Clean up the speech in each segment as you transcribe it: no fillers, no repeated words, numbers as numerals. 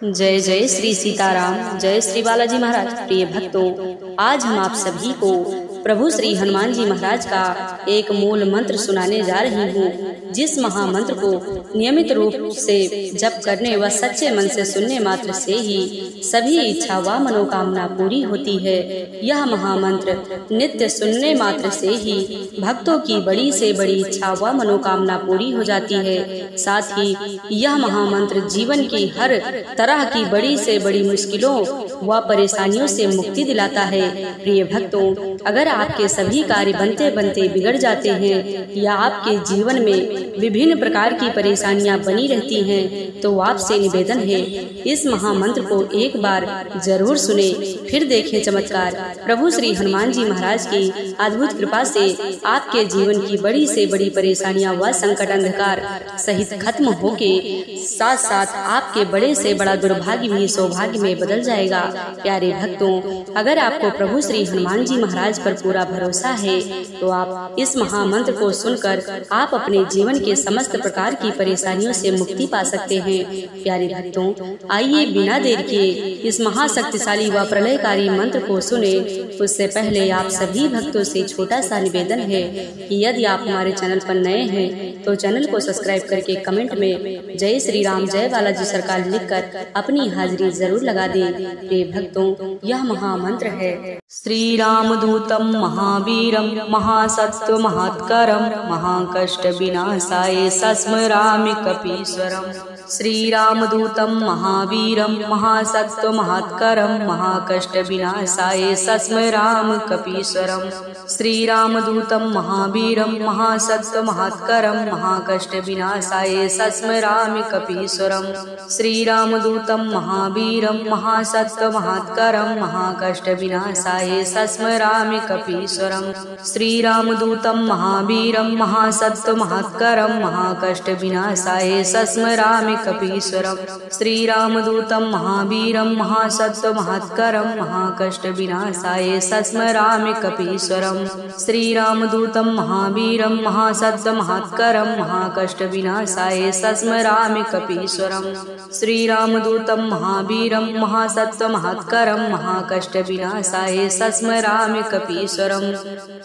जय जय श्री सीताराम, जय श्री बालाजी महाराज। प्रिय भक्तों, आज हम आप सभी को प्रभु श्री हनुमान जी महाराज का एक मूल मंत्र सुनाने जा रही हूँ, जिस महामंत्र को नियमित रूप से जप करने व सच्चे मन से सुनने मात्र से ही सभी इच्छा व मनोकामना पूरी होती है। यह महामंत्र नित्य सुनने मात्र से ही भक्तों की बड़ी से बड़ी इच्छा व मनोकामना पूरी हो जाती है। साथ ही यह महामंत्र जीवन की हर तरह की बड़ी से बड़ी मुश्किलों व परेशानियों से मुक्ति दिलाता है। प्रिय भक्तों, अगर आपके सभी कार्य बनते बनते बिगड़ जाते हैं या आपके जीवन में विभिन्न प्रकार की परेशानियां बनी रहती हैं, तो आपसे निवेदन है, इस महामंत्र को एक बार जरूर सुने, फिर देखें चमत्कार। प्रभु श्री हनुमान जी महाराज की अद्भुत कृपा से आपके जीवन की बड़ी से बड़ी परेशानियां व संकट अंधकार सहित खत्म होके साथ साथ आपके बड़े से बड़ा दुर्भाग्य भी सौभाग्य में बदल जाएगा। प्यारे भक्तों, अगर आपको प्रभु श्री हनुमान जी महाराज पर पूरा भरोसा है, तो आप इस महामंत्र को सुनकर आप अपने जीवन के समस्त प्रकार की परेशानियों से मुक्ति पा सकते हैं। प्यारे भक्तों, आइए बिना देर किए इस महाशक्तिशाली व प्रलयकारी मंत्र को सुने। उससे पहले आप सभी भक्तों से छोटा सा निवेदन है कि यदि आप हमारे चैनल पर नए हैं तो चैनल को सब्सक्राइब करके कमेंट में जय श्री राम, जय बालाजी सरकार लिखकर अपनी हाजिरी जरूर लगा दें। प्रिय भक्तों, यह महामंत्र है, श्री राम दूतम महावीरम महासत्व महत्करम महाकष्ट विनाशाय स्मरामि कपीश्वरम। श्री राम दूतम महावीरम महासत्व महत्करम महाकष्ट विनाशाय स्मरामि कपीश्वरम। श्री राम दूतम महावीरम महासत्व महत्करम महाकष्ट विनाशाय स्मरामि कपीश्वरम। श्री राम दूतम महावीरम महासत्व महत्करम महाकष्ट विनाशाय स्मरामि कपीश्वरम। श्री राम दूतम महावीरम महासत्व महत्करम महाकष्ट विनाशाय स्मरामि कपीश्वरम। श्री राम दूतम महावीरम महासत्व महत्करम महाकष्ट विनाशाय स्मरामि कपीश्वरम। श्री राम दूतम महावीरम महासत्व महत्करम महाकष्ट विनाशाय स्मरामि कपीश्वरम। श्री राम दूतम महावीरम महासत्व महत्करम महाकष्ट विनाशाय स्मरामि कपीश्वरम।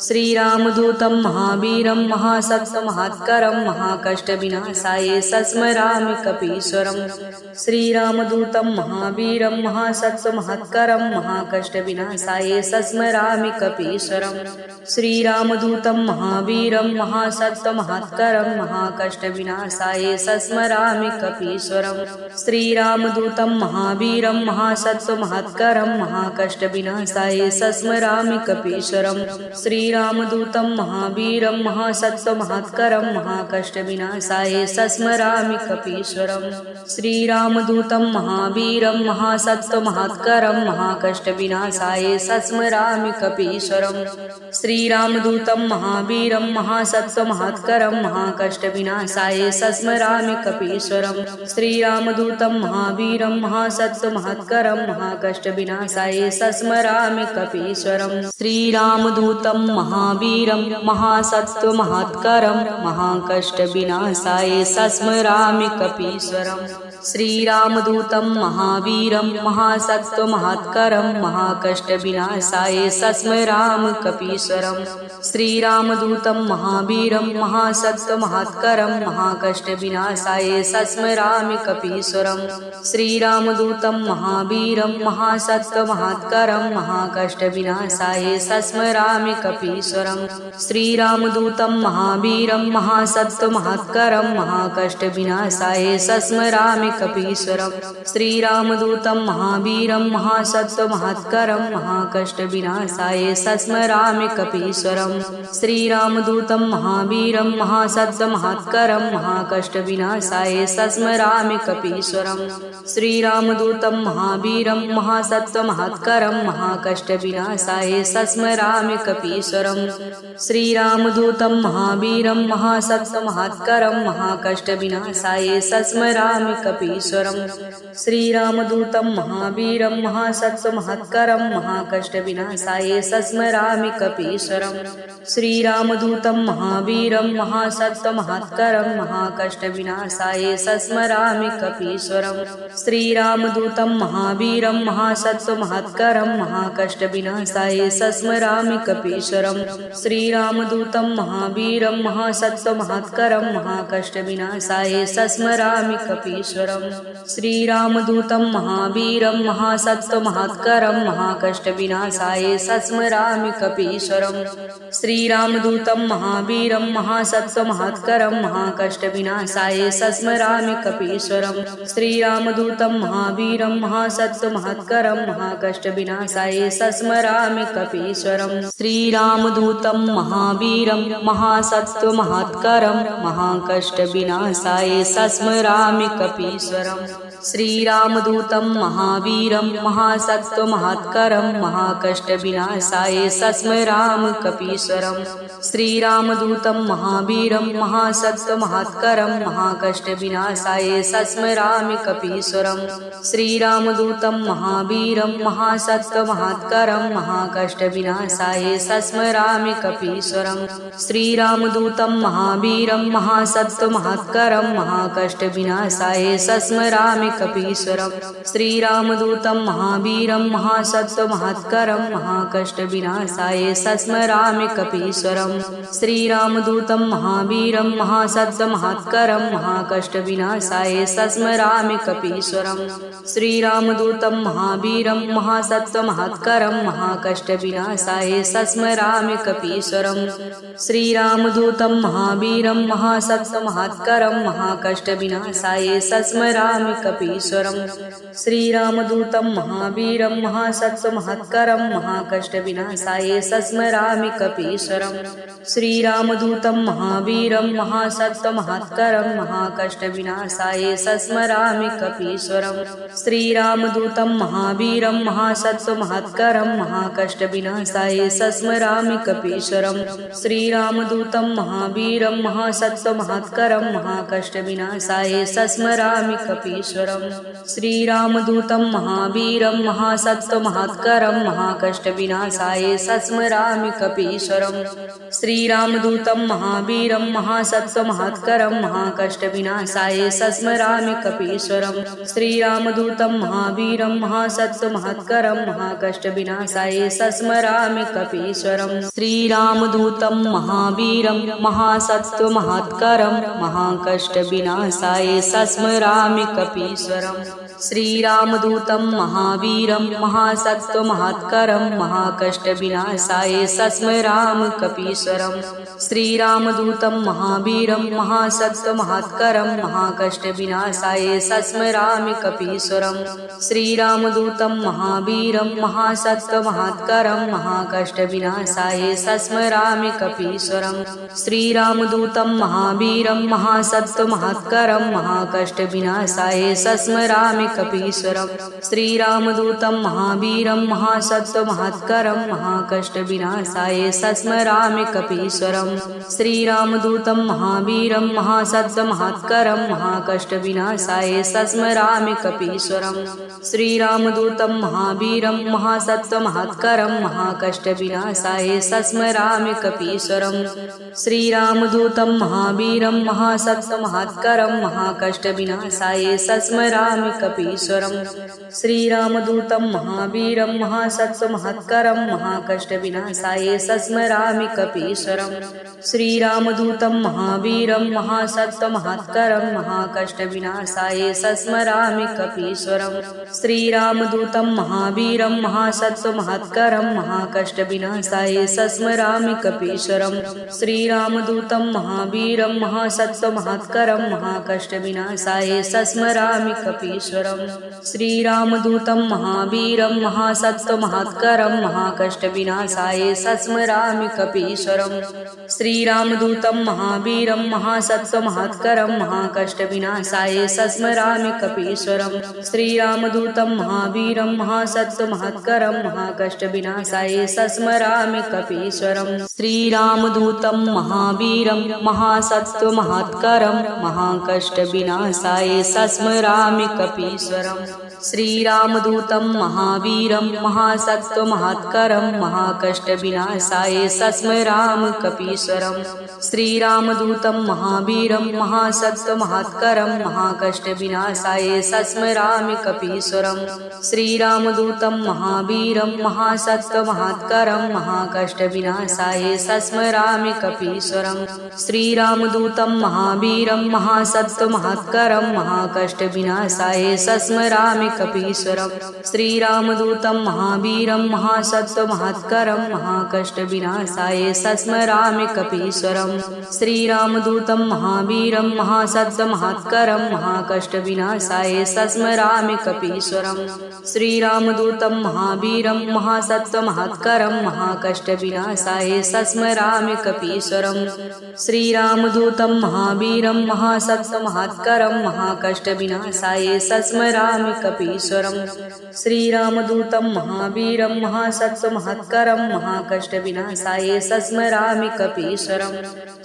श्री राम दूतम महावीरम महासत्व महत्करम महाकष्ट विनाशाय स्मरामि कपीश्वरम। श्री राम दूतम महावीरम महासत्व महत्करम महाकष्ट विनाशाय स्मरामि कपीश्वरम। श्री राम दूतम महावीरम महासत्व महत्करम महाकष्ट विनाशाय स्मरामि कपीश्वरम। श्री राम दूतम महावीरम महासत्व महत्करम महाकष्ट विनाशाय स्मरामि कपीश्वरम। श्री राम दूतम महावीरम महासत्व महत्करम महाकष्ट विनाशाय स्मरामि कपीश्वरम। श्री राम दूतम महावीरम महासत्व महत्करम महाकष्ट विनाशाय स्मरामि कपीश्वरम। श्री राम दूतम महावीरम महासत्व महत्करम महाकष्ट विनाशाय स्मरामि कपीश्वरम। श्री राम दूतम महावीरम महासत्व महत्करम महाकष्ट विनाशाय स्मरामि कपीश्वरम। श्री राम दूतम महावीरम महासत्व महत्करम महाकष्ट विनाशाय स्मरामि कपीश्वरम। श्री राम दूतम महावीरम महासत्व महत्करम महाकष्ट विनाशाय स्मरामि कपीश्वरम। श्री राम दूतम महावीरम महासत्व महत्करम महाकष्ट विनाशाय स्मरामि कपीश्वरम। श्री राम दूतम महावीरम महासत्व महत्करम महाकष्ट विनाशाय स्मरामि कपीश्वरम। श्री राम दूतम महावीरम महासत्व महत्करम महाकष्ट विनाशाय स्मरामि कपीश्वरम। श्री राम दूतम महावीरम महासत्व महत्करम महाकष्ट विनाशाय स्मरामि कपीश्वरम। श्री राम दूतम महावीरम महासत्व महत्करम महाकष्ट विनाशाय स्मरामि कपीश्वरम। श्री राम दूतम महावीरम महासत्व महत्करम महाकष्ट विनाशाय स्मरामि कपीश्वरम। श्री राम दूतम महावीरम महासत्व महत्करम महाकष्ट विनाशाय स्मरामि कपीश्वरम् श्रीरामदूतं महावीरं महासत्त्वमहत्करं महाकष्टविनाशाय सस्मरामि कपीश्वरम् श्रीरामदूतं महावीरं महासत्त्वमहत्करं महाकष्टविनाशाय सस्मरामि कपीश्वरम् श्रीरामदूतं महावीरं महासत्त्वमहत्करं महाकष्टविनाशाय सस्मरामि कपीश्वरम् श्रीरामदूतं महावीरं महासत्त्वमहत्करं महाकष्टविनाशाय सस्मरामि कपीश्वरम् श्रीरामदूतं महावीरं महासत्त्वमहत्करं महाकष्टविनाशाय सस्मरामि कपीश्वरम् श्रीरामदूतं महावीरं महासत्त्वमहत्करं महाकष्टविनाशाय सस्मरामि कपीश्वरम् श्रीरामदूतं महावीरं महासत्त्वमहत्करं महाकष्टविनाशाय सस्मरामि कपीश्वरम् श्रीरामदूतं महावीरं महासत्त्वमहत्करं महाकष्टविनाशाय सस्मरामि कपीश्वरम् श्रीरामदूतं महावीरं महासत्त्वमहत्करं महाकष्टविनाशाय सस्मरामि कपीश्वरम् श्रीरामदूतं महावीरं महासत्त्वमहत्करं महाकष्टविनाशाय सस्मरामि कपीश्वरम् श्रीरामदूतं महावीरं महासत्त्वमहत्करं महाकष्टविनाशाय सस्मरामि कपीश्वरम् श्रीरामदूतं महावीरं महासत्त्वमहत्करं महाकष्टविनाशाय सस्मरामि कपीश्वरम् श्रीरामदूतं महावीरं महासत्त्वमहत्करं महाकष्टविनाशाय सस्मरामि कपीश्वरम् श्रीरामदूतं महावीरं महासत्त्वमहत्करं महाकष्टविनाशाय सस्मरामि कपीश्वरम् श्रीरामदूतं महावीरं महासत्त्वमहत्करं महाकष्टविनाशाय सस्मरामि कपीश्वरम् श्रीरामदूतं महावीरं महासत्त्वमहत्करं महाकष्टविनाशाय सस्मरामि कपीश्वरम् श्रीरामदूतं महावीरं महासत्त्वमहत्करं महाकष्टविनाशाय सस्मरामि कपीश्वरम् श्रीरामदूतं महावीरं महासत्त्वमहत्करं महाकष्टविनाशाय सस्मरामि कपीश्वरम् श्रीरामदूतं महावीरं महासत्त्वमहत्करं महाकष्टविनाशाय सस्मरामि कपीश्वरम् श्रीरामदूतं महावीरं महासत्त्वमहत्करं महाकष्टविनाशाय सस्मरामि कपीश्वरम् श्रीरामदूतं महावीरं महासत्त्वमहत्करं महाकष्टविनाशाय सस्मरामि कपीश्वरम् श्रीरामदूतं महावीरं महासत्त्वमहत्करं महाकष्टविनाशाय सस्मरामि कपीश्वरम् श्रीरामदूतं महावीरं महासत्त्वमहत्करं महाकष्टविनाशाय सस्मरामि कपीश्वरम् श्रीरामदूतं महावीरं महासत्त्वमहत्करं महाकष्टविनाशाय सस्मरामि कपीश्वरम् श्रीरामदूतं महावीरं महासत्त्वमहत्करं महाकष्टविनाशाय सस्मरामि कपीश्वरम् श्रीरामदूतं महावीरं महासत्त्वमहत्करं महाकष्टविनाशाय सस्मरामि कपीश्वरम् श्रीरामदूतं महावीरं महासत्त्वमहत्करं महाकष्टविनाशाय सस्मरामि कपीश्वरम् श्रीरामदूतं महावीरं महासत्त्वमहत्करं महाकष्टविनाशाय सस्मरामि कपीश्वरम् श्रीरामदूतं महावीरं महासत्त्वमहत्करं महाकष्टविनाशाय सस्मरामि कपीश्वरम् श्रीरामदूतं महावीरं महासत्त्वमहत्करं महाकष्टविनाशाय सस्मरामि कपीश्वरम् श्रीरामदूतं महावीरं महासत्त्वमहत्करं महाकष्टविनाशाय सस्मरामि कपीश्वरम् श्रीरामदूतं महावीरं महासत्त्वमहत्करं महाकष्टविनाशाय सस्मरामि कपीश्वरम् श्रीरामदूतं महावीरं महासत्त्वमहत्करं महाकष्टविनाशाय सस्मरामि कपीश्वरम् श्रीरामदूतं महावीरं महासत्त्वमहत्करं महाकष्टविनाशाय सस्मरामि कपीश्वरम् श्रीरामदूतं महावीरं महासत्त्वमहत्करं महाकष्टविनाशाय सस्मरामि कपीश्वरम् श्रीरामदूतं महावीरं महासत्त्वमहत्करं महाकष्टविनाशाय सस्मरामि कपीश्वरम् कपीश्वरम् श्रीरामदूतं महावीरं महासत्त्वमहत्करं महाकष्टविनाशाय सस्मरामि कपीश्वरम् श्रीरामदूतं महावीरं महासत्त्वमहत्करं महाकष्टविनाशाय सस्मरामि कपीश्वरम् श्रीरामदूतं महावीरं महासत्त्वमहत्करं महाकष्टविनाशाय सस्मरामि कपीश्वरम् श्रीरामदूतं महावीरं महासत्त्वमहत्करं महाकष्टविनाशाय सस्मरामि कपीश्वरम् श्रीरामदूतं महावीरं महासत्त्वमहत्करं महाकष्टविनाशाय सस्मरामि कपीश्वरम् श्रीरामदूतं महावीरं महासत्त्वमहत्करं महाकष्टविनाशाय सस्मरामि कपीश्वरम् श्रीरामदूतं महावीरं महासत्त्वमहत्करं महाकष्टविनाशाय सस्मरामि कपीश्वरम् श्रीरामदूतं महावीरं महासत्त्वमहत्करं महाकष्टविनाशाय सस्मरामि कपीश्वरम् श्रीरामदूतं महावीरं महासत्त्वमहत्करं महाकष्टविनाशाय सस्मरामि कपीश्वरम् श्रीरामदूतं महावीरं महासत्त्वमहत्करं महाकष्टविनाशाय सस्मरामि कपीश्वरम् श्रीरामदूतं महावीरं महासत्त्वमहत्करं महाकष्टविनाशाय सस्मरामि कपीश्वरम् श्रीरामदूतं महावीरं महासत्त्वमहत्करं महाकष्टविनाशाय सस्मरामि कपीश्वरम् श्रीरामदूतं महावीरं महासत्त्वमहत्करं महाकष्टविनाशाय सस्मरामि कपीश्वरम्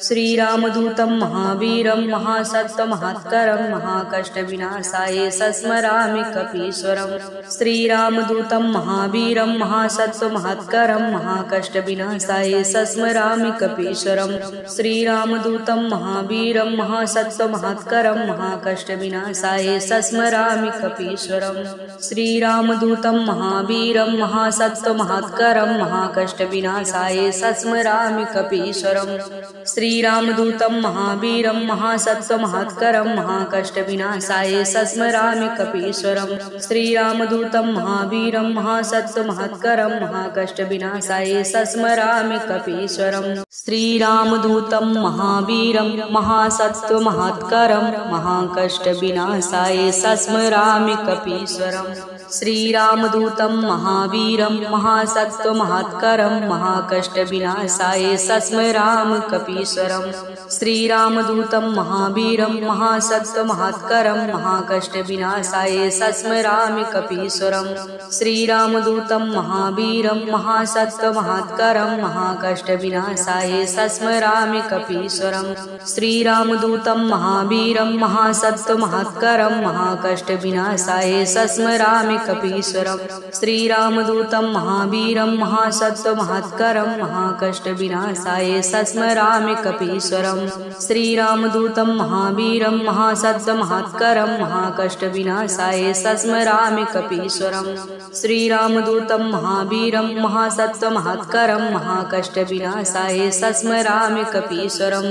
श्रीरामदूतं महावीरं महासत्त्वमहत्करं महाकष्टविनाशाय सस्मरामि कपीश्वरम् श्रीरामदूतं महावीरं महासत्त्वमहत्करं महाकष्टविनाशाय सस्मरामि कपीश्वरम् श्रीरामदूतं महावीरं महासत्त्वमहत्करं महाकष्टविनाशाय सस्मरामि कपीश्वरम् श्रीरामदूतं महावीरं महासत्त्वमहत्करं महाकष्टविनाशाय सस्मरामि कपीश्वरम् श्रीरामदूतं महावीरं महासत्त्वमहत्करं महाकष्टविनाशाय सस्मरामि कपीश्वरम् श्रीरामदूतं महावीरं महासत्त्वमहत्करं महाकष्टविनाशाय सस्मरामि कपीश्वरम् श्रीरामदूतं महावीरं महासत्त्वमहत्करं महाकष्टविनाशाय सस्मरामि कपीश्वरम् श्रीरामदूतं महावीरं महासत्त्वमहत्करं महाकष्टविनाशाय सस्मरामि कपीश्वरम् श्रीरामदूतं महावीरं महासत्त्वमहत्करं महाकष्टविनाशाय सस्मरामि कपीश्वरम् श्रीरामदूतं महावीरं महासत्त्वमहत्करं महाकष्टविनाशाय सस्मरामि कपीश्वरम् श्रीरामदूतं महावीरं महासत्त्वमहत्करं महाकष्टविनाशाय सस्मरामि कपीश्वरम् श्रीरामदूतं महावीरं महासत्त्वमहत्करं महाकष्टविनाशाय सस्मरामि कपीश्वरम् श्रीरामदूतं महावीरं महासत्त्वमहत्करं महाकष्टविनाशाय सस्मरामि कपीश्वरम् श्रीरामदूतं महावीरं महासत्त्वमहत्करं महाकष्टविनाशाय सस्मरामि कपीश्वरम् श्रीरामदूतं महावीरं महासत्त्वमहत्करं महाकष्टविनाशाय सस्मरामि कपीश्वरम्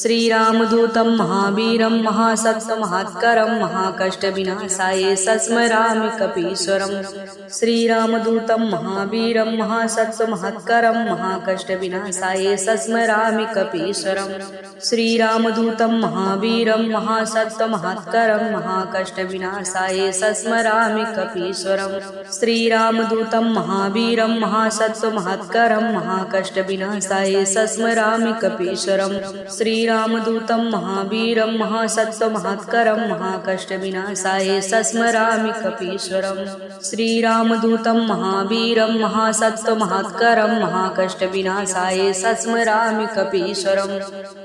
श्रीरामदूतं महावीरं महासत्त्वमहत्करं महाकष्टविनाशाय सस्मरामि कपीश्वरम् श्रीरामदूतं महावीरं महासत्त्वमहत्करं महाकष्टविनाशाय सस्मरामि कपीश्वरम् श्रीरामदूतं महावीरं महासत्त्वमहत्करं महाकष्टविनाशाय सस्मरामि कपीश्वरम् श्रीरामदूतं महावीरं महासत्त्वमहत्करं महाकष्टविनाशाय सस्मरामि कपीश्वरम् श्रीरामदूतं महावीरं महासत्त्वमहत्करं महाकष्टविनाशाय सस्मरामि कपीश्वरम्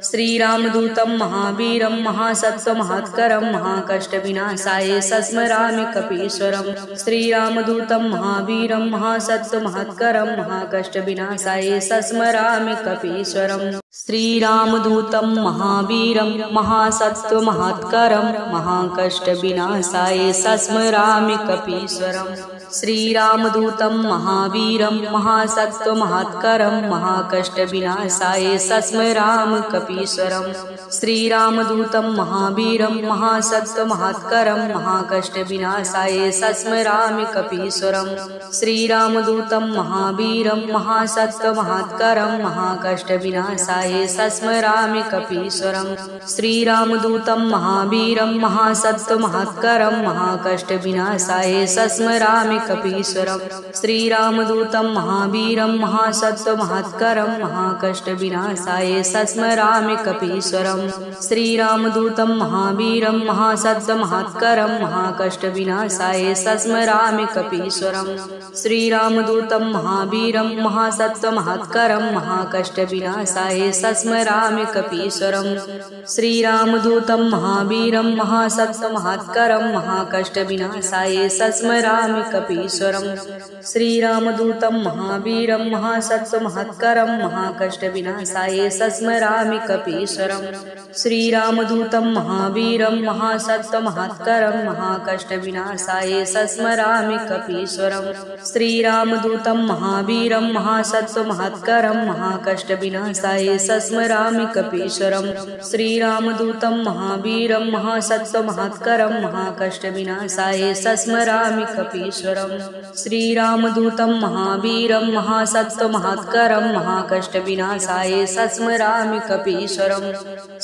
श्रीरामदूतं महावीरं महासत्त्वमहत्करं महाकष्टविनाशाय सस्मरामि कपीश्वरम् श्रीरामदूतं महावीरं महासत्त्वमहत्करं महाकष्टविनाशाय सस्मरामि कपीश्वरम् श्रीरामदूतं महावीरं महासत्त्वमहत्करं महाकष्टविनाशाय सस्मरामि कपीश्वरम् श्रीरामदूतं महावीरं महासत्त्वमहत्करं महाकष्टविनाशाय सस्मरामि कपीश्वरम् श्रीरामदूतं महावीरं महासत्त्वमहत्करं महाकष्टविनाशाय सस्मरामि कपीश्वरम् श्रीरामदूतं महावीरं महासत्त्वमहत्करं महाकष्टविनाशाय विनाशाय सस्मरामि कपीश्वरम् श्रीरामदूतं महावीरं महासत्त्वमहत्करं महाकष्टविनाशाय सस्मरामि कपीश्वरम् श्रीरामदूतं महावीरं महासत्त्वमहत्करं महाकष्टविनाशाय सस्मरामि कपीश्वरम् श्रीरामदूतं महावीरं महासत्त्वमहत्करं महाकष्टविनाशाय सस्मरामि कपीश्वरम् श्रीरामदूतं महावीरं महासत्त्वमहत्करं महाकष्टविनाशाय सस्मरामि कपीश्वरम् श्रीरामदूतं महावीरं महासत्त्वमहत्करं महाकष्टविनाशाय सस्मरामि कपीश्वरम् श्रीरामदूतं महावीरं महासत्त्वमहत्करं महाकष्टविनाशाय सस्मरामि कपीश्वरम् श्रीरामदूतं महावीरं महासत्त्वमहत्करं महाकष्टविनाशाय सस्मरामि कपीश्वरम् श्रीरामदूतं महावीरं महासत्त्वमहत्करं महाकष्टविनाशाय सस्मरामि कपीश्वरम् श्रीरामदूतं महावीरं महासत्त्वमहत्करं महाकष्टविनाशाय सस्मरामि कपीश्वरम् श्रीरामदूतं महावीरं महासत्त्वमहत्करं महाकष्टविनाशाय सस्मरामि कपीश्वरम्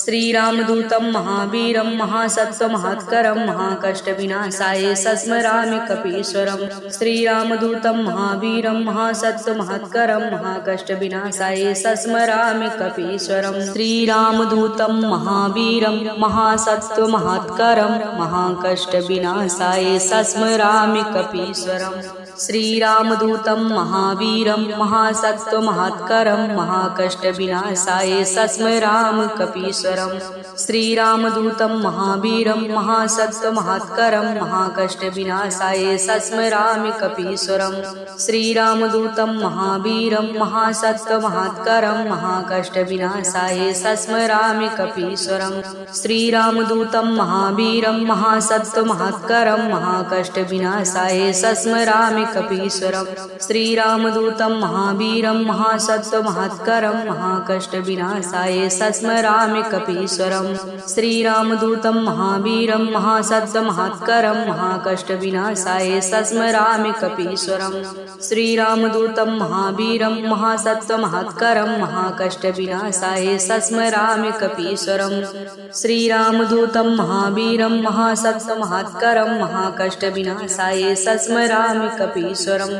श्रीरामदूतं महावीरं महासत्त्वमहत्करं महाकष्टविनाशाय सस्मरामि कपीश्वरम् श्रीरामदूतं महावीरं महासत्त्वमहत्करं महाकष्टविनाशाय सस्मरामि कपीश्वरम् श्रीरामदूतं महावीरं महासत्त्वमहत्करं महाकष्टविनाशाय सस्मरामि कपीश्वरम् श्रीरामदूतं महावीरं महासत्त्वमहत्करं महाकष्टविनाशाय सस्मरामि कपीश्वरम् श्रीरामदूतं महावीरं महासत्त्वमहत्करं महाकष्टविनाशाय सस्मरामि कपीश्वरम् श्रीरामदूतं महावीरं महासत्त्वमहत्करं महाकष्टविनाशाय सस्मरामि कपीश्वरम् श्रीरामदूतं महावीरं महासत्त्वमहत्करं महाकष्टविनाशाय सस्मरामि कपीश्वरम् श्रीरामदूतं महावीरं महासत्त्वमहत्करं महाकष्टविनाशाय सस्मरामि कपीश्वरम् श्रीरामदूतं महावीरं महासत्त्वमहत्करं महाकष्टविनाशाय सस्मरामि कपीश्वरम् श्रीरामदूतं महावीरं महासत्त्वमहत्करं महाकष्टविनाशाय सस्मरामि कपीश्वरम् श्रीरामदूतं महावीरं महासत्त्वमहत्करं महाकष्टविनाशाय सस्मरामि कपीश्वरम् श्रीरामदूतं महावीरं महासत्त्वमहत्करं महाकष्टविनाशाय सस्मरामि कपीश्वरम्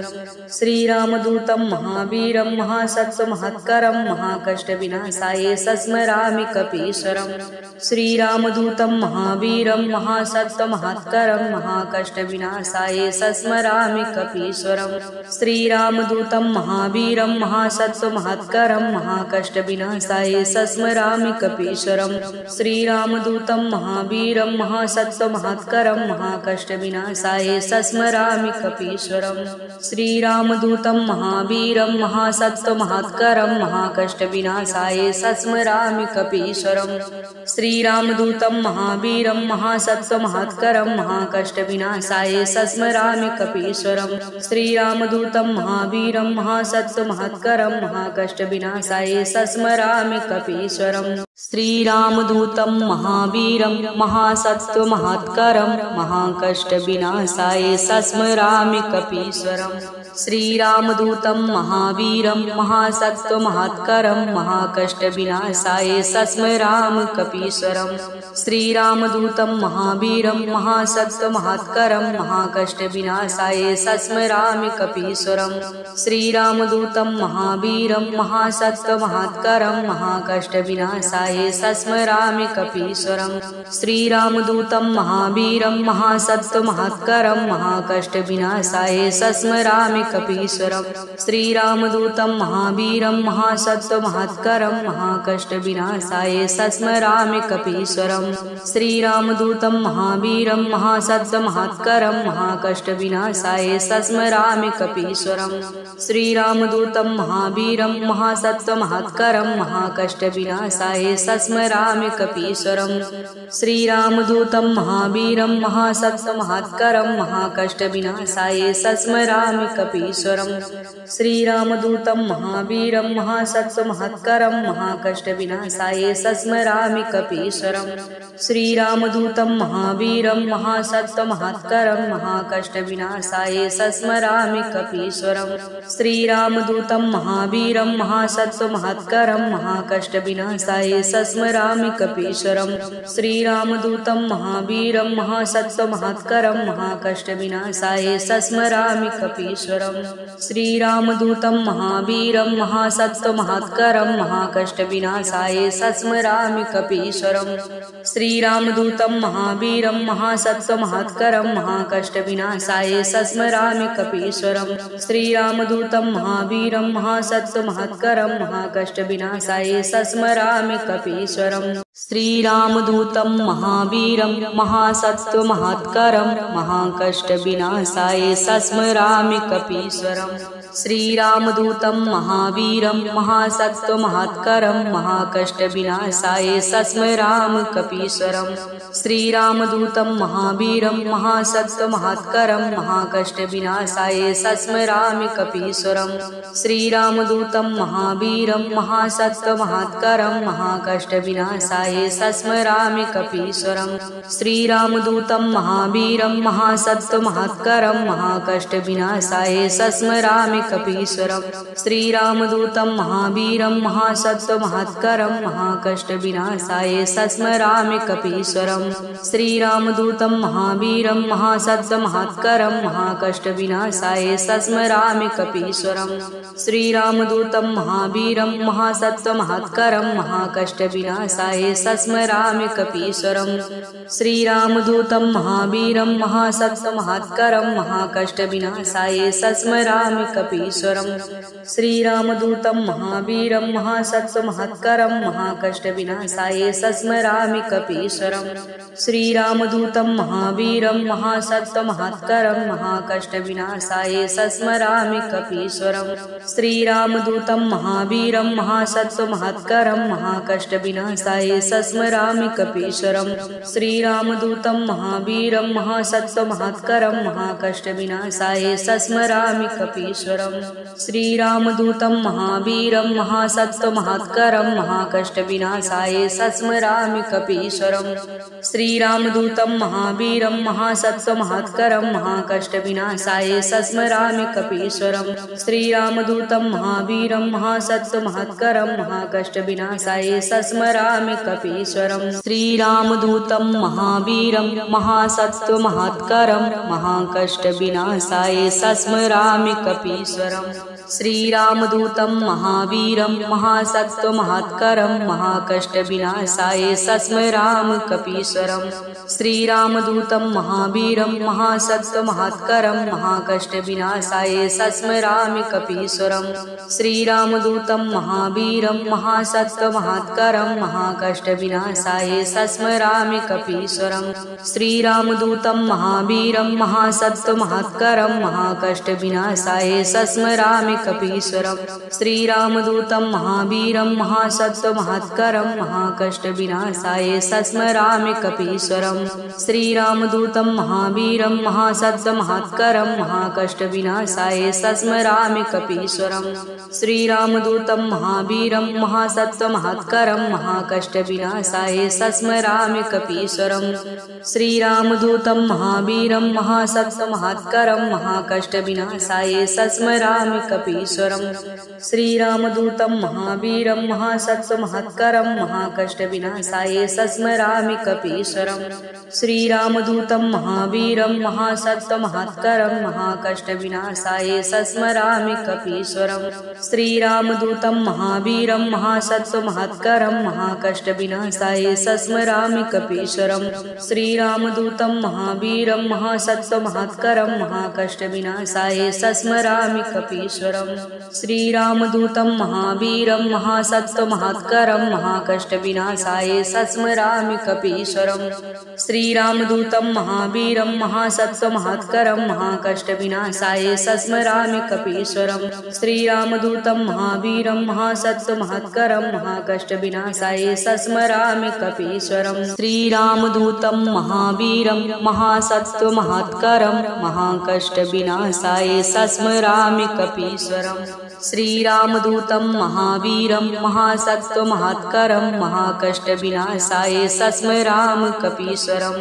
श्रीरामदूतं महावीरं महासत्त्वमहत्करं महाकष्टविनाशाय सस्मरामि कपीश्वरम् श्रीरामदूतं महावीरं महासत्त्वमहत्करं महाकष्टविनाशाय सस्मरामि कपीश्वरम् श्रीरामदूतं महावीरं महासत्त्वमहत्करं महाकष्टविनाशाय सस्मरामि कपीश्वरम् श्रीरामदूतं महावीरं महासत्त्वमहत्करं महाकष्टविनाशाय सस्मरामि कपीश्वरम् श्रीरामदूतं महावीरं महासत्त्वमहत्करं महाकष्टविनाशाय सस्मरामि कपीश्वरम् श्रीरामदूतं महावीरं महासत्त्वमहत्करं महाकष्टविनाशाय सस्मरामि कपीश्वरम् श्रीरामदूतं महावीरं महासत्त्वमहत्करं महाकष्टविनाशाय सस्मरामि कपीश्वरम् श्रीरामदूतं महावीरं महासत्त्वमहत्करं महाकष्टविनाशाय सस्मरामि कपीश्वरम् श्रीरामदूतं महावीरं महासत्त्वमहत्करं महाकष्टविनाशाय सस्मरामि कपीश्वरम् श्रीरामदूतं महावीरं महासत्त्वमहत्करं महाकष्टविनाशाय सस्मरामि कपीश्वरम् श्रीरामदूतं महावीरं महासत्त्वमहत्करं महाकष्टविनाशाय सस्मरामि कपीश्वरम् श्रीरामदूतं महावीरं महासत्त्वमहत्करं महाकष्टविनाशाय सस्मरामि कपीश्वरम् श्रीरामदूतं महावीरं महासत्त्वमहत्करं महाकष्टविनाशाय सस्मरामि कपीश्वरम् श्रीरामदूतं महावीरं महासत्त्वमहत्करं महाकष्टविनाशाय सस्मरामि कपीश्वरम्। श्रीरामदूतं महावीरं महासत्त्वमहत्करं महाकष्टविनाशाय सस्मरामि कपीश्वरम्। श्रीरामदूतं महावीरं महासत्त्वमहत्करं महाकष्टविनाशाय सस्मरामि कपीश्वरम्। श्रीरामदूतं महावीरं महासत्त्वमहत्करं महाकष्टविनाशाय सस्मरामि कपीश्वरम्। श्रीरामदूतं महावीरं महासत्त्वमहत्करं महाकष्टविनाशाय सस्मरामि कपीश्वरम्। श्रीरामदूतं महावीरं महासत्त्वमहत्करं महाकष्टविनाशाय सस्मरामि कपीश्वरम्। श्रीरामदूतं महावीरं महासत्त्वमहत्करं महाकष्टविनाशाय सस्मरामि कपीश्वरम्। श्रीरामदूतं महावीरं महासत्त्वमहत्करं महाकष्टविनाशाय सस्मरामि कपीश्वरम्। श्रीरामदूतं महावीरं महासत्त्वमहत्करं महाकष्टविनाशाय सस्मरामि कपीश्वरम्। श्रीरामदूतं महावीरं महासत्त्वमहत्करं महाकष्टविनाशाय सस्मरामि कपीश्वरम्। श्रीरामदूतं महावीरं महासत्त्वमहत्करं महाकष्टविनाशाय सस्मरामि कपीश्वरम्। श्रीरामदूतं महावीरं महासत्त्वमहत्करं महाकष्टविनाशाय सस्मरामि कपीश्वरम्। श्रीरामदूतं महावीरं महासत्त्वमहत्करं महाकष्टविनाशाय सस्मरामि कपीश्वरम्। श्रीरामदूतं महावीरं महासत्त्वमहत्करं महाकष्टविनाशाय सस्मरामि कपीश्वरम्। श्रीरामदूतं महावीरं महासत्त्वमहत्करं महाकष्टविनाशाय सस्मरामि कपीश्वरम्। श्रीरामदूतं महावीरं महासत्त्वमहत्करं महाकष्टविनाशाय सस्मरामि कपीश्वरम्। श्रीरामदूतं महावीरं महासत्त्वमहत्करं महाकष्टविनाशाय सस्मरामि कपीश्वरम्। श्रीरामदूतं महावीरं महासत्त्वमहत्करं महाकष्टविनाशाय सस्मरामि कपीश्वरम्। श्रीरामदूतं महावीरं महासत्त्वमहत्करं महाकष्टविनाशाय सस्मरामि कपीश्वरम्। श्रीरामदूतं महावीरं महासत्त्वमहत्करं महाकष्टविनाशाय सस्मरामि कपीश्वरम्। श्रीरामदूतं महावीरं महासत्त्वमहत्करं महाकष्टविनाशाय सस्मरामि कपीश्वरम्। श्रीरामदूतं महावीरं महासत्त्वमहत्करं महाकष्टविनाशाय सस्मरामि कपीश्वरम्। श्रीरामदूतं महावीरं महासत्त्वमहत्करं महाकष्टविनाशाय सस्मरामि कपीश्वरम्। श्रीरामदूतं महावीरं महासत्त्वमहत्करं महाकष्टविनाशाय सस्मरामि कपीश्वरम्। श्रीरामदूतं महावीरं महासत्त्वमहत्करं महाकष्टविनाशाय सस्मरामि कपीश्वरम्। श्रीरामदूतं महावीरं महासत्त्वमहत्करं महाकष्टविनाशाय सस्मरामि कपीश्वरम्। श्रीरामदूतं महावीरं महासत्त्वमहत्करं महाकष्टविनाशाय सस्मरामि कपीश्वरम्। श्रीरामदूतं महावीरं महासत्त्वमहत्करं महाकष्टविनाशाय सस्मरामि कपीश्वरम्। श्रीरामदूतं महावीरं महासत्त्वमहत्करं महाकष्टविनाशाय सस्मरामि कपीश्वरम्। श्रीरामदूतं महावीरं महासत्त्वमहत्करं महाकष्टविनाशाय सस्मरामि कपीश्वरम्। श्रीरामदूतं महावीरं महासत्त्वमहत्करं महाकष्टविनाशाय सस्मरामि कपीश्वरम्। श्रीरामदूतं महावीरं महासत्त्वमहत्करं महाकष्टविनाशाय सस्मरामि कपीश्वरम्। श्रीरामदूतं महावीरं महासत्त्वमहत्करं महाकष्टविनाशाय सस्मरामि कपीश्वरम्। श्रीरामदूतं महावीरं महासत्त्वमहत्करं महाकष्टविनाशाय सस्मरामि कपीश्वरम्। श्रीरामदूतं महावीरं महासत्त्वमहत्करं महाकष्टविनाशाय सस्मरामि कपीश्वरम्। श्रीरामदूतं महावीरं महासत्त्वमहत्करं महाकष्टविनाशाय सस्मरामि कपीश्वरम्। श्रीरामदूतं महावीरं महासत्त्वमहत्करं महाकष्टविनाशाय सस्मरामि कपीश्वरम्। श्रीरामदूतं महावीरं महासत्त्वमहत्करं महाकष्टविनाशाय सस्मरामि कपीश्वरम्। कपीश्वरम् श्रीरामदूतं महावीरं महासत्त्वमहत्करं महाकष्टविनाशाय सस्मरामि कपीश्वरम् श्रीरामदूतं महावीरं महासत्त्वमहत्करं महाकष्टविनाशाय सस्मरामि कपीश्वरम् श्रीरामदूतं महावीरं महासत्त्वमहत्करं महाकष्टविनाशाय सस्मरामि कपीश्वरम् श्रीरामदूतं महावीरं महासत्त्वमहत्करं महाकष्टविनाशाय सस्मरामि कपीश्वरम् श्रीरामदूतं महावीरं महासत्त्वमहत्करं महाकष्टविनाशाय सस्मरामि कपीश्वरम्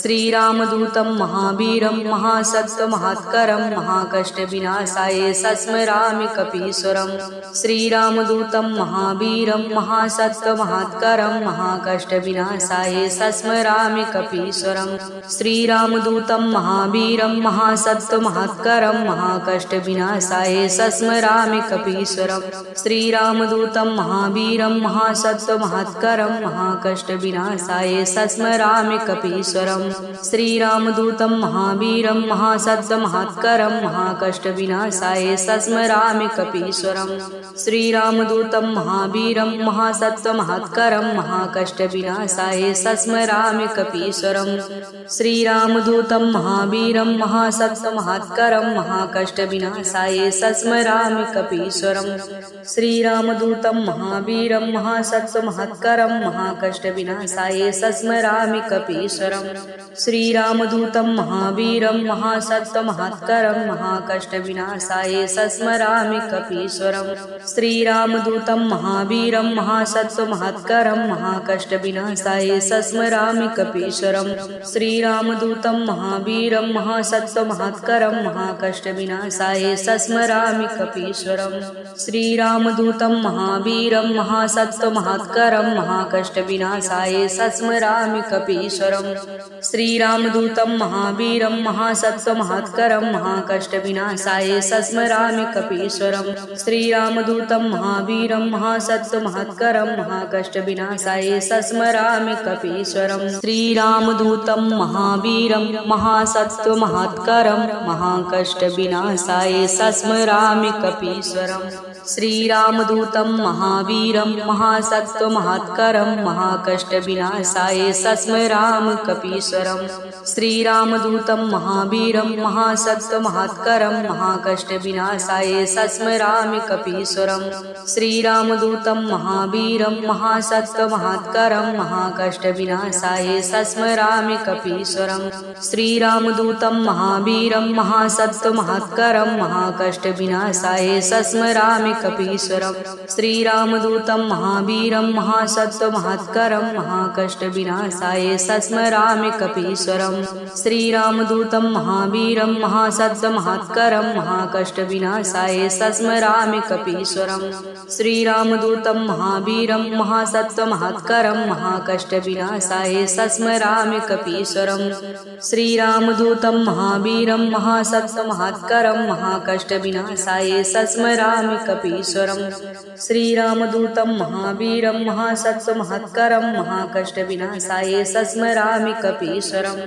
श्रीरामदूतं महावीरं महासत्त्वमहत्करं महाकष्टविनाशाय सस्मरामि कपीश्वरम् श्रीरामदूतं महावीरं महासत्त्वमहत्करं महाकष्टविनाशाय सस्मरामि कपीश्वरम् श्रीरामदूतं महावीरं महासत्त्वमहत्करं महाकष्टविनाशाय सस्मरामि कपीश्वरम् श्रीरामदूतं महावीरं महासत्त्वमहत्करं महाकष्टविनाशाय सस्मरामि कपीश्वरम् श्रीरामदूतं महावीरं महासत्त्वमहत्करं महाकष्टविनाशाय सस्मरामि कपीश्वरम् श्रीरामदूतं महावीरं महासत्त्वमहत्करं महाकष्टविनाशाय सस्मरामि कपीश्वरम् श्रीरामदूतं महावीरं महासत्त्वमहत्करं महाकष्टविनाशाय सस्मरामि कपीश्वरम् श्रीरामदूतं महावीरं महासत्त्वमहत्करं महाकष्टविनाशाय सस्मरामि कपीश्वरम् श्रीरामदूतं महावीरं महासत्त्वमहत्करं महाकष्टविनाशाय सस्मरामि कपीश्वरम् श्रीरामदूतं महावीरं महासत्त्वमहत्करं महाकष्टविनाशाय सस्मरामि कपीश्वरम् श्रीरामदूतं महावीरं महासत्त्वमहत्करं महाकष्टविनाशाय सस्मरामि कपीश्वरम् श्रीरामदूतं महावीरं महासत्त्वमहत्करं महाकष्टविनाशाय सस्मरामि कपीश्वरम् श्रीरामदूतं महावीरं महासत्त्वमहत्करं महाकष्टविनाशाय सस्मरामि कपीश्वरम् श्रीरामदूतं महावीरं महासत्त्वमहत्करं महाकष्टविनाशाय सस्मरामि कपीश्वरम् श्रीरामदूतं महावीरं महासत्त्वमहत्करं महाकष्टविनाशाय सस्मरामि कपीश्वरम् श्रीरामदूतं महावीरं महासत्त्वमहत्करं महाकष्टविनाशाय सस्मरामि कपीश्वरम् श्रीरामदूतं महावीरं महासत्त्वमहत्करं महाकष्टविनाशाय सस्मरामि कपीश्वरम् श्रीरामदूतं महावीरं महासत्त्वमहत्करं महाकष्टविनाशाय सस्मरामि कपीश्वरम् श्रीरामदूतं महावीरं महासत्त्वमहत्करं महाकष्टविनाशाय सस्मरामि कपीश्वरम् श्रीरामदूतं महावीरं महासत्त्वमहत्करं महाकष्टविनाशाय सस्मरामि कपीश्वरम् श्रीरामदूतं महावीरं महासत्त्वमहत्करं महाकष्टविनाशाय सस्मरामि कपीश्वरम् श्रीरामदूतं महावीरं महासत्त्वमहत्करं महाकष्टविनाशाय सस्मरामि कपीश्वरम् श्रीरामदूतं महावीरं महासत्त्वमहत्करं महाकष्टविनाशाय सस्मरामि कपीश्वरम् श्रीरामदूतं महावीरं महासत्त्वमहत्करं महाकष्टविनाशाय सस्मरामि कपीश्वरम्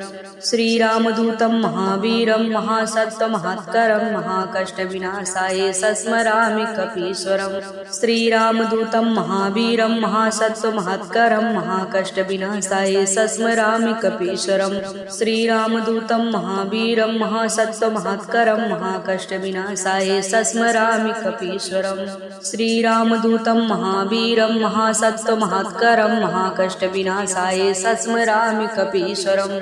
श्रीरामदूतं महावीरं महासत्त्वमहत्करं महाकष्टविनाशाय सस्मरामि कपीश्वरम् श्रीरामदूतं महावीरं महासत्त्वमहत्करं महाकष्टविनाशाय सस्मरामि कपीश्वरम् श्रीरामदूतं महावीरं महासत्त्वमहत्करं महाकष्टविनाशाय सस्मरामि कपीश्वरम् श्रीरामदूतं महावीरं महासत्त्वमहत्करं महाकष्टविनाशाय सस्मरामि कपीश्वरम्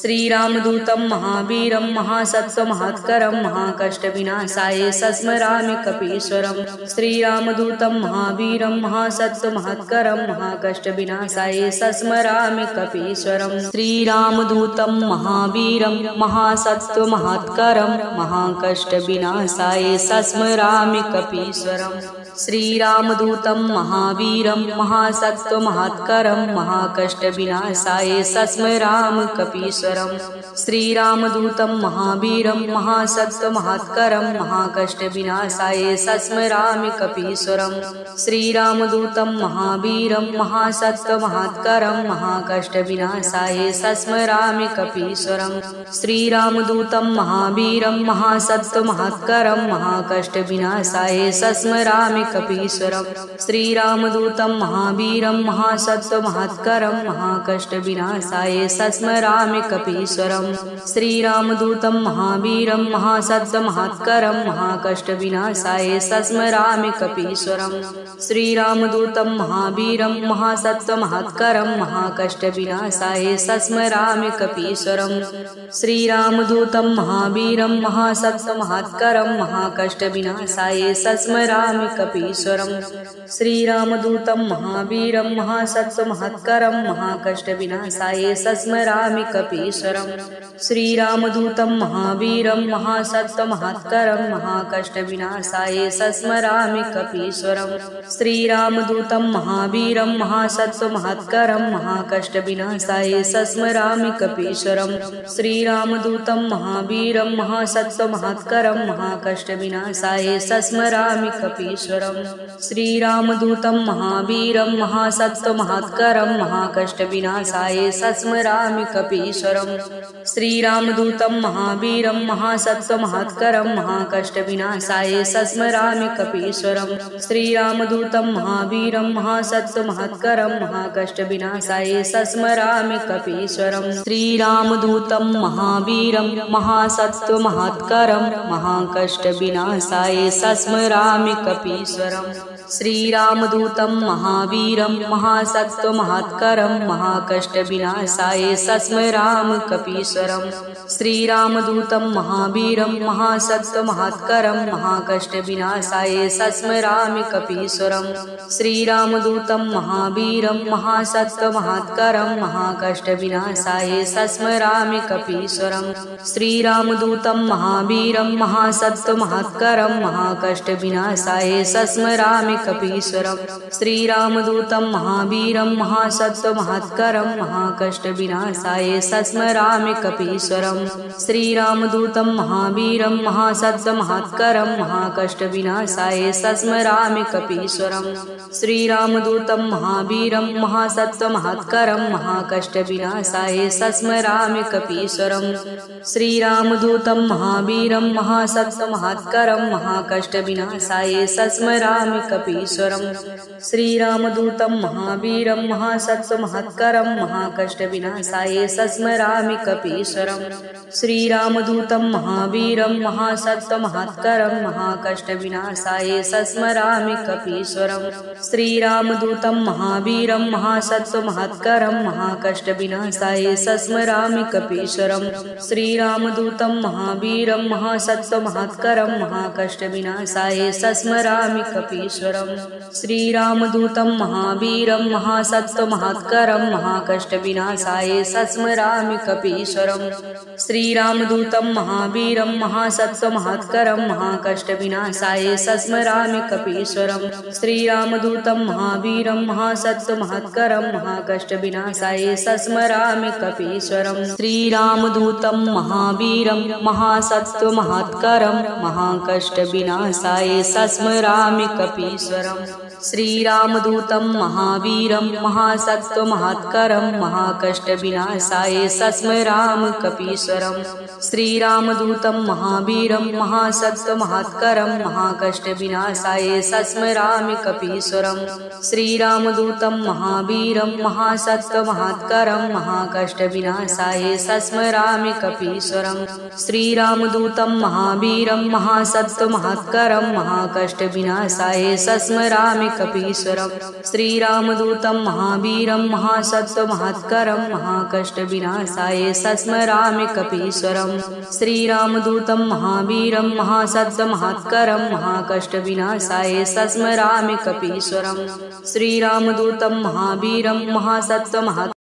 श्रीरामदूतं महावीरं महासत्त्वमहत्करं महाकष्टविनाशाय सस्मरामि कपीश्वरम् श्रीरामदूतं महावीरं महासत्त्वमहत्करं महाकष्टविनाशाय सस्मरामि कपीश्वरम् श्रीरामदूतं महावीरं महासत्त्वमहत्करं महाकष्टविनाशाय सस्मरामि कपीश्वरम् श्रीरामदूतं महावीरं महासत्त्वमहत्करं महाकष्टविनाशाय सस्मरामि कपीश्वरम् श्रीरामदूतं महावीरं महासत्त्वमहत्करं महाकष्टविनाशाय सस्मरामि कपीश्वरम् श्रीरामदूतं महावीरं महासत्त्वमहत्करं महाकष्टविनाशाय सस्मरामि कपीश्वरम् श्रीरामदूतं महावीरं महासत्त्वमहत्करं महाकष्टविनाशाय सस्मरामि कपीश्वरम् श्रीरामदूतं महावीरं महासत्त्वमहत्करं महाकष्टविनाशाय सस्मरामि कपीश्वरम् श्रीरामदूतं महावीरं महासत्त्वमहत्करं महाकष्टविनाशाय सस्मरामि कपीश्वरम् श्रीरामदूतं महावीरं महासत्त्वमहत्करं महाकष्टविनाशाय सस्मरामि कपीश्वरम् श्रीरामदूतं महावीरं महासत्त्वमहत्करं महाकष्टविनाशाय सस्मरामि कपीश्वरम् श्रीरामदूतं महावीरं महासत्त्वमहत्करं महाकष्टविनाशाय सस्मरामि कपीश्वरम् श्रीरामदूतं महावीरं महासत्त्वमहत्करं महाकष्टविनाशाय सस्मरामि कपीश्वरम् श्रीरामदूतं महावीरं महासत्त्वमहत्करं महाकष्टविनाशाय सस्मरामि कपीश्वरम् श्रीरामदूतं महावीरं महासत्त्वमहत्करं महाकष्टविनाशाय सस्मरामि कपीश्वरम् श्रीरामदूतं महावीरं महासत्त्वमहत्करं महाकष्टविनाशाय सस्मरामि कपीश्वरम् श्रीरामदूतं महावीरं महासत्त्वमहत्करं महाकष्टविनाशाय सस्मरामि कपीश्वरम् श्रीरामदूतं महावीरं महासत्त्वमहत्करं महाकष्टविनाशाय सस्मरामि कपीश्वरम् श्रीरामदूतं महावीरं महासत्त्वमहत्करं महाकष्टविनाशाय सस्मरामि कपीश्वरम् श्रीरामदूतं महावीरं महासत्त्वमहत्करं महाकष्टविनाशाय सस्मरामि कपीश्वरम् श्रीरामदूतं महावीरं महासत्त्वमहत्करं महाकष्टविनाशाय सस्मरामि कपीश्वरम् श्रीरामदूतं महावीरं महासत्त्वमहत्करं महाकष्टविनाशाय सस्मरामि कपीश्वरम् श्रीरामदूतं महावीरं महासत्त्वमहत्करं महाकष्टविनाशाय सस्मरामि कपीश्वरम् श्रीरामदूतं महावीरं महासत्त्वमहत्करं महाकष्टविनाशाय सस्मरामि कपीश्वरम् श्रीरामदूतं महावीरं महासत्त्वमहत्करं महाकष्टविनाशाय सस्मरामि कपीश्वरम् श्रीरामदूतं महावीरं महासत्त्वमहत्करं महाकष्टविनाशाय सस्मरामि कपीश्वरम् श्रीरामदूतं महावीरं महासत्त्वमहत्करं महाकष्टविनाशाय सस्मरामि कपीश्वरम् श्रीरामदूतं महावीरं महासत्त्वमहत्करं महाकष्टविनाशाय सस्मरामि कपीश्वरम् श्रीरामदूतं महावीरं महासत्त्वमहत्करं महाकष्टविनाशाय सस्मरामि कपीश्वरम् श्रीरामदूतं महावीरं महासत्त्वमहत्करं महाकष्टविनाशाय सस्मरामि कपीश्वरम् श्रीरामदूतं महावीरं महासत्त्वमहत्करं महाकष्टविनाशाय सस्मरामि कपीश्वरम् श्रीरामदूतं महावीरं महासत्त्वमहत्करं महाकष्टविनाशाय सस्मरामि कपीश्वरम् श्रीरामदूतं महावीरं महासत्त्वमहत्करं महाकष्टविनाशाय सस्मरामि कपीश्वरम् श्रीरामदूतं महावीरं महासत्त्वमहत्करं महाकष्टविनाशाय सस्मरामि कपीश्वरम् श्रीरामदूतं महावीरं महासत्त्वमहत्करं महाकष्टविनाशाय सस्मरामि कपीश्वरम् श्रीरामदूतं महावीरं महासत्त्वमहत्करं महाकष्टविनाशाय सस्मरामि कपीश्वरम् श्रीरामदूतं महावीरं महासत्त्वमहत्करं महाकष्टविनाशाय सस्मरामि कपीश्वरम् श्रीरामदूतं महावीरं महासत्त्वमहत्करं महाकष्टविनाशाय सस्मरामि कपीश्वरम् श्रीरामदूतं महावीरं महासत्त्वमहत्करं महाकष्टविनाशाय सस्मरामि कपीश्वरम् श्रीरामदूतं महावीरं महासत्त्वमहत्करं महाकष्टविनाशाय सस्मरामि कपीश्वरम् श्रीरामदूतं महावीरं महासत्त्वमहत्करं महाकष्टविनाशाय सस्मरामि कपीश्वरम् श्रीरामदूतं महावीरं महासत्त्वमहत्करं